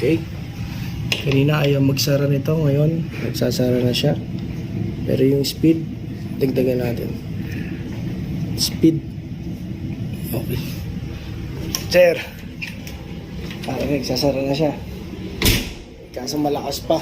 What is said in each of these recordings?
Okay. Kanina ayaw magsara nito. Ngayon, nagsasara na siya. Pero yung speed, dagdagan natin. Speed. Okay. Sir. Parang nagsasara na siya. Kaso malakas pa.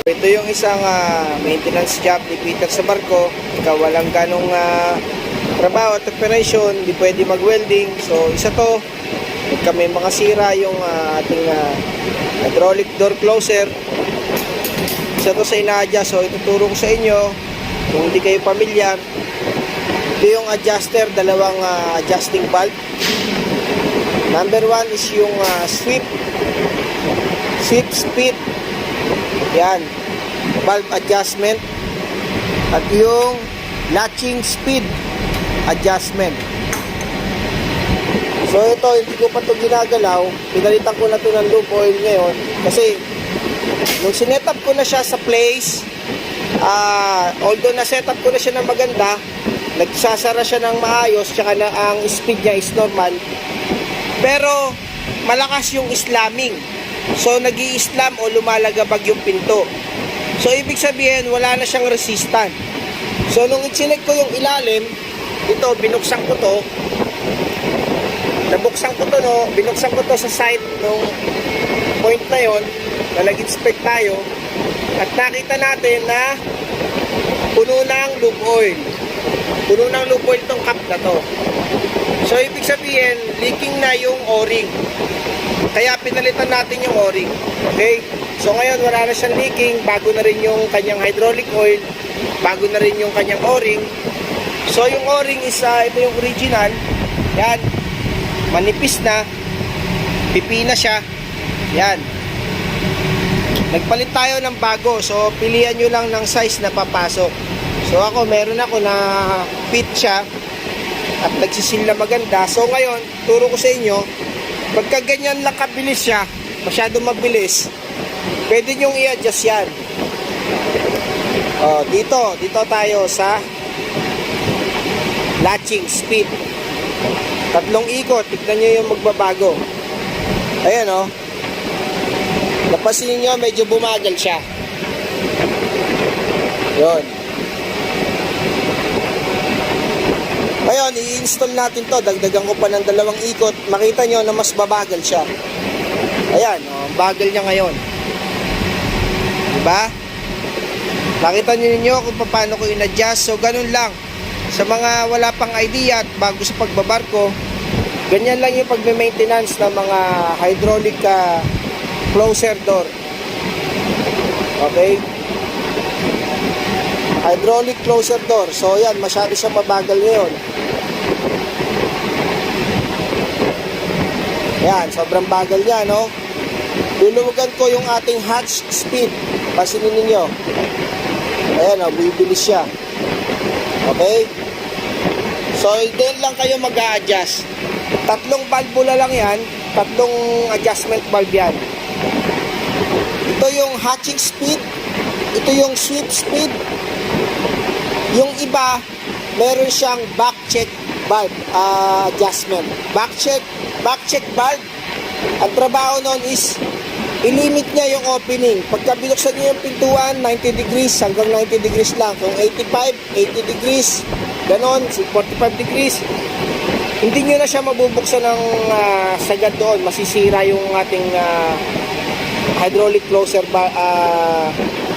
Ito yung isang maintenance job ni Peter sa barko. Ikaw walang ganong trabaho at operation, hindi pwede mag-welding. So isa to, pagka may mga sira yung ating hydraulic door closer, isa to sa ina-adjust. So ituturo ko sa inyo kung hindi kayo pamilyar. Ito yung adjuster, dalawang adjusting valve. Number 1 is yung sweep speed. Yan, valve adjustment. At yung latching speed adjustment. So ito, hindi ko pa ito ginagalaw. Pinalitan ko na ito ng loop oil ngayon. Kasi nung sinetup ko na siya sa place, although na-setup ko na siya ng maganda, nagsasara siya ng maayos, tsaka na ang speed niya is normal. Pero malakas yung slamming. So nag-i-slam o lumalagabag yung pinto. So ibig sabihin wala na siyang resistant. So nung i-check ko yung ilalim, ito binuksan ko to. Binuksan ko to sa side nung point na yon na nag-inspect tayo. At nakita natin na puno ng lube oil. Puno ng lube oil tong cap na to. So ibig sabihin leaking na yung o-ring. Kaya pinalitan natin yung o-ring. Okay? So ngayon wala na siyang leaking. Bago na rin yung kanyang hydraulic oil. Bago na rin yung kanyang o-ring. So yung o-ring is ito yung original. Yan. Manipis na. Pipi na siya. Yan. Nagpalit tayo ng bago. So pilihan nyo lang ng size na papasok. So ako meron ako na fit siya. At nagsisil na maganda. So ngayon turo ko sa inyo, pagka ganyan lang kabilis siya, masyadong mabilis, pwede nyong i-adjust yan. Dito tayo sa latching speed. 3 ikot, tignan nyo yung magbabago. Ayan o. Napasin nyo, medyo bumagal siya. Yun. Ngayon, i-install natin to. Dagdagan ko pa ng 2 ikot. Makita nyo na mas babagal siya. Ayan, oh. bagal niya ngayon. Diba? Nakita niyo kung paano ko in-adjust. So, ganun lang. Sa mga wala pang idea at bago sa pagbabarko, ganyan lang yung pagme-maintenance ng mga hydraulic closer door. Okay? Hydraulic closer door. So, yan. Masyado siya mabagal ngayon. Yan. Sobrang bagal niya, no? Luluwagan ko yung ating hatch speed. Pasinin ninyo. Ayan, oh, bibilis siya. Okay? So, din lang kayo mag-a-adjust. Tatlong valvula lang yan. Tatlong adjustment valve yan. Ito yung hatching speed. Ito yung sweep speed. Yung iba, meron siyang back check valve adjustment. Back check valve. Ang trabaho nun is ilimit niya yung opening. Pagka binuksan niyo yung pintuan, 90 degrees hanggang 90 degrees lang. Kung 85, 80 degrees, ganon, 45 degrees, hindi nyo na siya mabubuksan ng sagad doon. Masisira yung ating hydraulic closer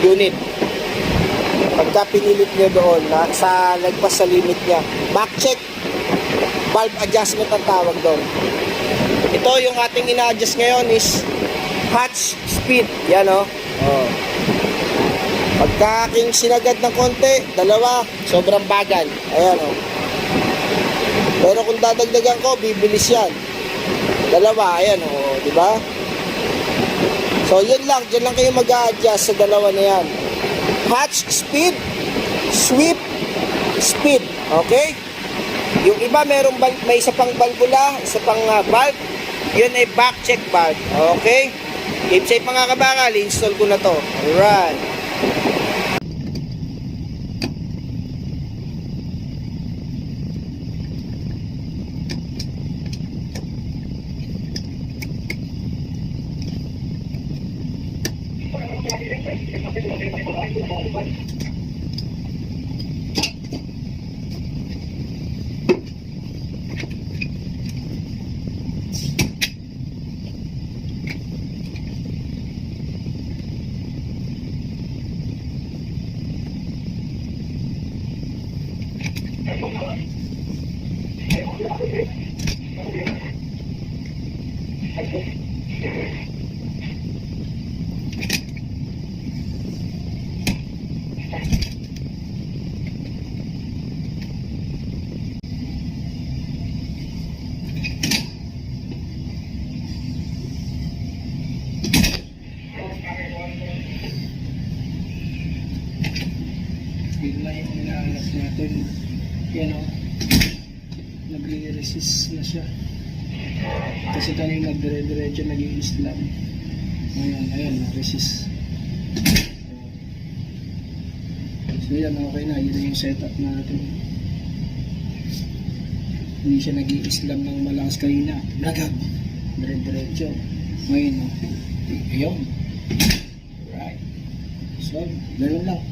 unit. Pagka pinilit nyo doon, sa lagpas sa limit niya. Back check, valve adjustment ang tawag doon. Ito yung ating ina-adjust ngayon is hatch speed. Yan o. Oh. Pagka aking sinagad ng konti, dalawa, sobrang bagal. Ayan o. Pero kung dadagdagan ko, bibilis yan. Dalawa, ayan o. Diba? So, yun lang. Diyan lang kayo mag-a-adjust sa dalawa na yan. Hatch speed, sweep speed. Okay? Yung iba, may isa pang valvula, isa pang valve. Yun ay back check valve. Okay? Keep safe mga kabakal. Install ko na to. Alright. Bigla yung inaalas natin. Yan o. Nagre-resist na siya. Kasi kanina dire-diretso nag-i-islam. Ayan, resist. So yan, okay na. Yun na yung setup natin. Hindi siya nag-i-islam ng malakas kanina. Blagab. Dire-diretso. Ngayon o. Ayun. Right. So, ganoon lang.